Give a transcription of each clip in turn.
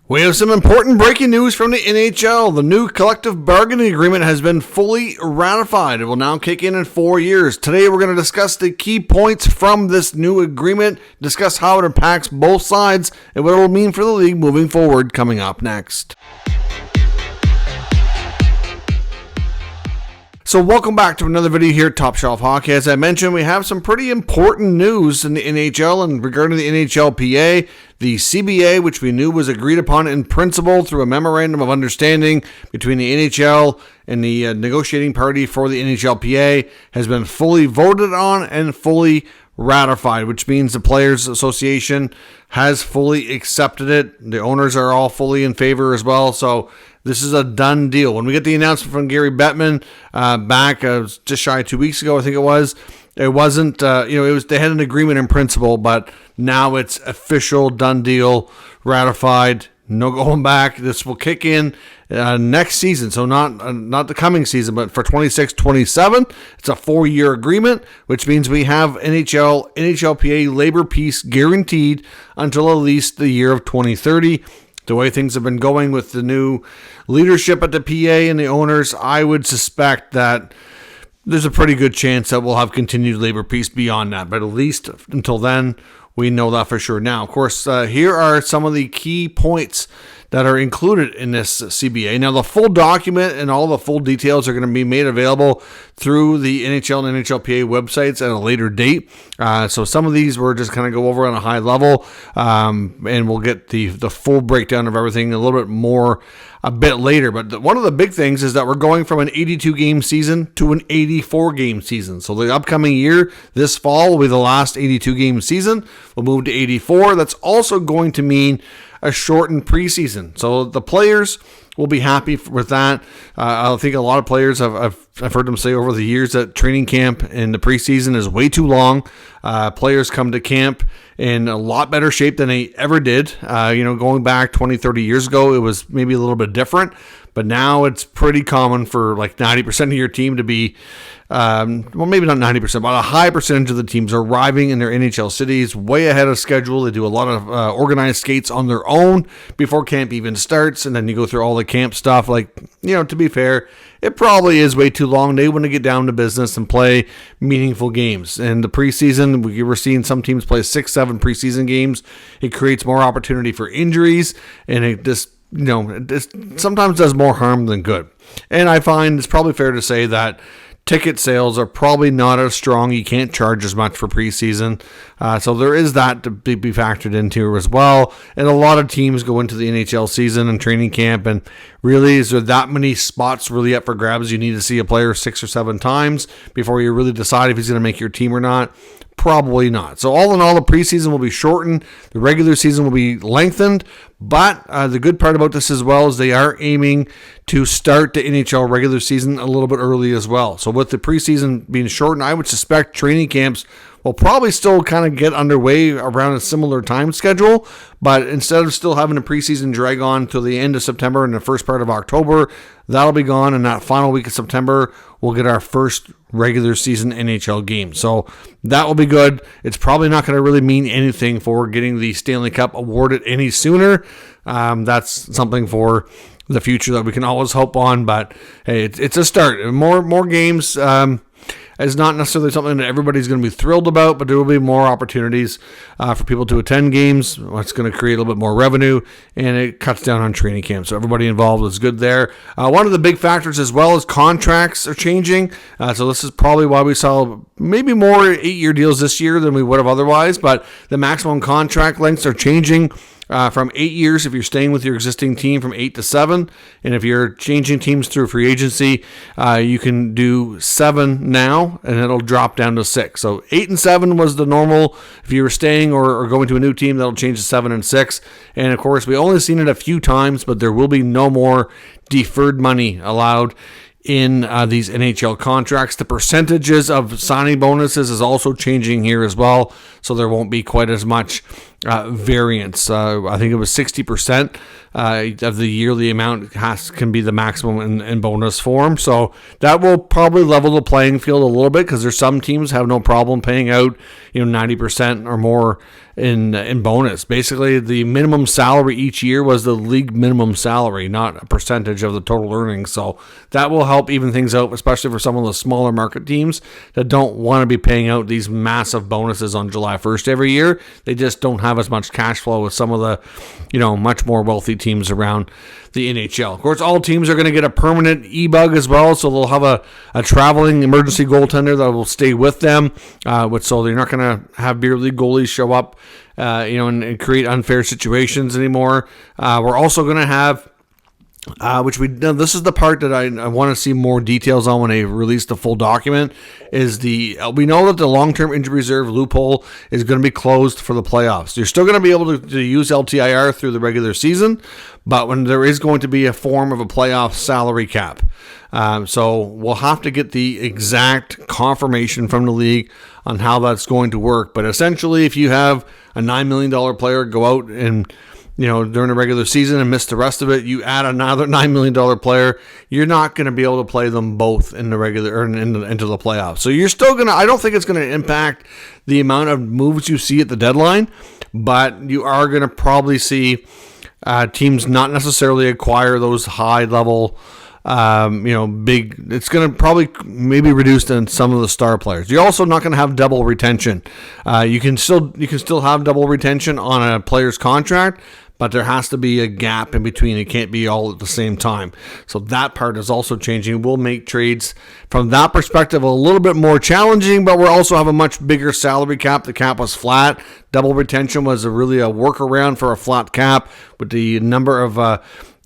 We have some important breaking news from the NHL. The new collective bargaining agreement has been fully ratified. It will now kick in 4 years. Today we're going to discuss the key points from this new agreement, discuss how it impacts both sides, and what it will mean for the league moving forward, coming up next. So welcome back to another video here at Top Shelf Hockey. As I mentioned, we have some pretty important news in the NHL and regarding the NHLPA, the CBA, which we knew was agreed upon in principle through a memorandum of understanding between the NHL and the negotiating party for the NHLPA, has been fully voted on and fully ratified, which means the Players Association has fully accepted it. The owners are all fully in favor as well. So this is a done deal. When we get the announcement from Gary Bettman back just shy of 2 weeks ago, I think it wasn't, they had an agreement in principle, but now it's official, done deal, ratified, no going back. This will kick in next season, so not the coming season, but for 26-27. It's a 4-year agreement, which means we have NHLPA labor peace guaranteed until at least the year of 2030. The way things have been going with the new leadership at the PA and the owners, I would suspect that there's a pretty good chance that we'll have continued labor peace beyond that. But at least until then, we know that for sure. Now, of course, here are some of the key points that are included in this CBA. Now, the full document and all the full details are going to be made available through the NHL and NHLPA websites at a later date. So some of these we're just kind of go over on a high level, and we'll get the full breakdown of everything a little bit more a bit later. But one of the big things is that we're going from an 82-game season to an 84-game season. So the upcoming year, this fall, will be the last 82-game season. We'll move to 84. That's also going to mean a shortened preseason. So the players will be happy with that. I think a lot of players I've heard them say over the years that training camp and the preseason is way too long. Players come to camp in a lot better shape than they ever did. Going back 20, 30 years ago, it was maybe a little bit different, but now it's pretty common for like 90% of your team to be, maybe not 90%, but a high percentage of the teams are arriving in their NHL cities way ahead of schedule. They do a lot of organized skates on their own before camp even starts, and then you go through all the camp stuff. To be fair, it probably is way too long. They want to get down to business and play meaningful games. And the preseason, we were seeing some teams play 6-7 preseason games. It creates more opportunity for injuries, and it just it sometimes does more harm than good. And I find it's probably fair to say that ticket sales are probably not as strong. You can't charge as much for preseason. So there is that to be factored into as well. And a lot of teams go into the NHL season and training camp, and really, is there that many spots really up for grabs? You need to see a player 6 or 7 times before you really decide if he's going to make your team or not. Probably not. So all in all, the preseason will be shortened. The regular season will be lengthened. But the good part about this as well is they are aiming to start the NHL regular season a little bit early as well. So with the preseason being shortened, I would suspect training camps will probably still kind of get underway around a similar time schedule. But instead of still having a preseason drag on till the end of September and the first part of October, that'll be gone. And that final week of September, we'll get our first regular season NHL game. So that will be good. It's probably not going to really mean anything for getting the Stanley Cup awarded any sooner. That's something for the future that we can always hope on. But hey, it's a start. More games is not necessarily something that everybody's going to be thrilled about, but there will be more opportunities for people to attend games. It's going to create a little bit more revenue, and it cuts down on training camp. So everybody involved is good there. One of the big factors as well is contracts are changing. So this is probably why we saw maybe more 8-year deals this year than we would have otherwise, but the maximum contract lengths are changing. From 8 years if you're staying with your existing team, from 8 to 7. And if you're changing teams through free agency, you can do 7 now, and it'll drop down to 6. So 8 and 7 was the normal. If you were staying or going to a new team, that'll change to 7 and 6. And of course, we only seen it a few times, but there will be no more deferred money allowed in these NHL contracts. The percentages of signing bonuses is also changing here as well, so there won't be quite as much variance. I think it was 60% of the yearly amount can be the maximum in bonus form. So that will probably level the playing field a little bit, because there's some teams have no problem paying out 90% or more in bonus. Basically, the minimum salary each year was the league minimum salary, not a percentage of the total earnings. So that will help even things out, especially for some of the smaller market teams that don't want to be paying out these massive bonuses on July 1st every year. They just don't have as much cash flow as some of the, much more wealthy teams around the NHL. Of course, all teams are going to get a permanent e-bug as well, so they'll have a traveling emergency goaltender that will stay with them, so they're not going to have beer league goalies show up, and create unfair situations anymore. We're also going to have, this is the part that I want to see more details on when they release the full document, is we know that the long-term injury reserve loophole is going to be closed for the playoffs. You're still going to be able to use LTIR through the regular season, but when there is going to be a form of a playoff salary cap. So we'll have to get the exact confirmation from the league on how that's going to work. But essentially, if you have a $9 million player go out and during the regular season and miss the rest of it, you add another $9 million player, you're not going to be able to play them both in the regular or into the playoffs. So you're still I don't think it's going to impact the amount of moves you see at the deadline, but you are going to probably see teams not necessarily acquire those high level, big. It's going to probably maybe reduce in some of the star players. You're also not going to have double retention. You can still have double retention on a player's contract, but there has to be a gap in between. It can't be all at the same time. So that part is also changing. We'll make trades from that perspective a little bit more challenging, but we'll also have a much bigger salary cap. The cap was flat. Double retention was really a workaround for a flat cap, with the number of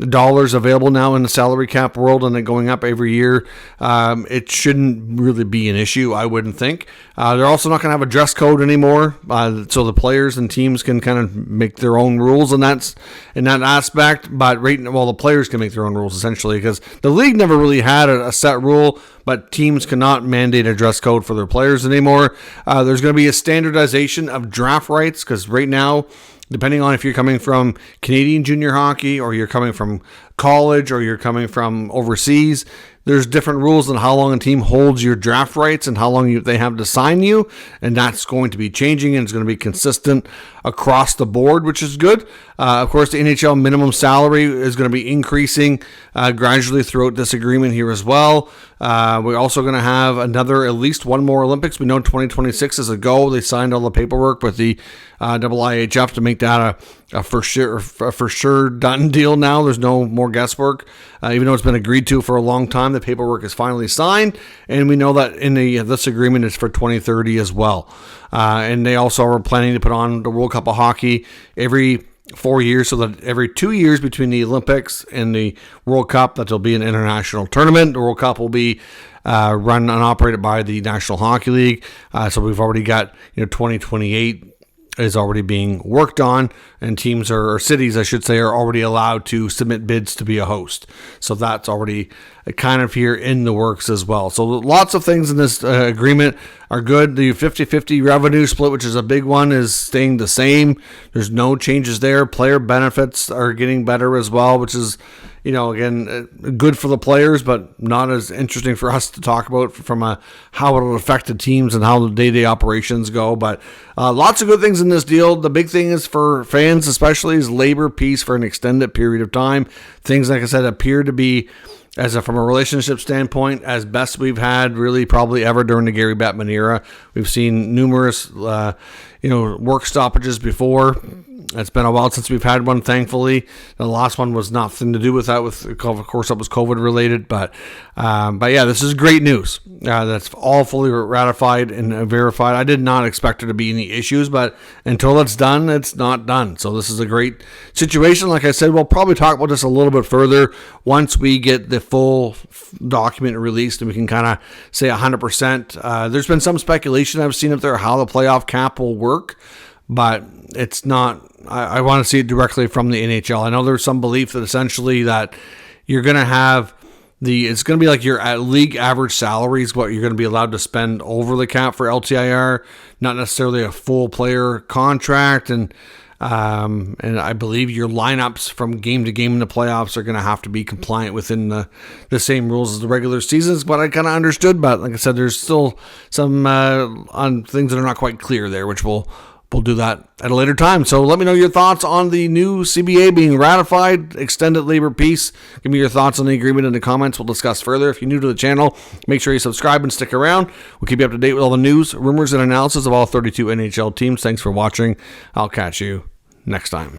dollars available now in the salary cap world and it going up every year. It shouldn't really be an issue, I wouldn't think. They're also not going to have a dress code anymore, so the players and teams can kind of make their own rules in that aspect. But the players can make their own rules essentially, because the league never really had a set rule, but teams cannot mandate a dress code for their players anymore. There's going to be a standardization of draft rights, because right now, depending on if you're coming from Canadian junior hockey or you're coming from college or you're coming from overseas, there's different rules on how long a team holds your draft rights and how long they have to sign you, and that's going to be changing, and it's going to be consistent across the board, which is good. Of course, the NHL minimum salary is going to be increasing gradually throughout this agreement here as well. We're also going to have at least one more Olympics. We know 2026 is a go. They signed all the paperwork with the IIHF to make that a for sure done deal now. There's no more guesswork. Even though it's been agreed to for a long time, the paperwork is finally signed, and we know that this agreement is for 2030 as well. And they also are planning to put on the World Cup of Hockey every 4 years, so that every 2 years between the Olympics and the World Cup, that there'll be an international tournament. The World Cup will be run and operated by the National Hockey League. So we've already got 2028 is already being worked on, and teams or cities, I should say, are already allowed to submit bids to be a host. So that's already kind of here in the works as well. So lots of things in this agreement are good. The 50-50 revenue split, which is a big one, is staying the same. There's no changes there. Player benefits are getting better as well, which is, again, good for the players, but not as interesting for us to talk about from how it'll affect the teams and how the day-to-day operations go. But lots of good things in this deal. The big thing is for fans especially is labor peace for an extended period of time. Things, like I said, appear to be, from a relationship standpoint, as best we've had really probably ever during the Gary Bettman era. We've seen numerous work stoppages before. It's been a while since we've had one, thankfully. The last one was nothing to do with that. Of course, that was COVID related. But yeah, this is great news. That's all fully ratified and verified. I did not expect there to be any issues, but until it's done, it's not done. So this is a great situation. Like I said, we'll probably talk about this a little bit further once we get the full document released and we can kind of say 100%. There's been some speculation I've seen up there how the playoff cap will work, but it's not. I want to see it directly from the NHL. I know there's some belief that essentially that you're going to have it's going to be like your league average salary is what you're going to be allowed to spend over the cap for LTIR, not necessarily a full player contract. And And I believe your lineups from game to game in the playoffs are going to have to be compliant within the same rules as the regular seasons. But I kind of understood. But like I said, there's still some on things that are not quite clear there, which we'll do that at a later time. So let me know your thoughts on the new CBA being ratified, extended labor peace. Give me your thoughts on the agreement in the comments. We'll discuss further. If you're new to the channel, make sure you subscribe and stick around. We'll keep you up to date with all the news, rumors, and analysis of all 32 NHL teams. Thanks for watching. I'll catch you next time.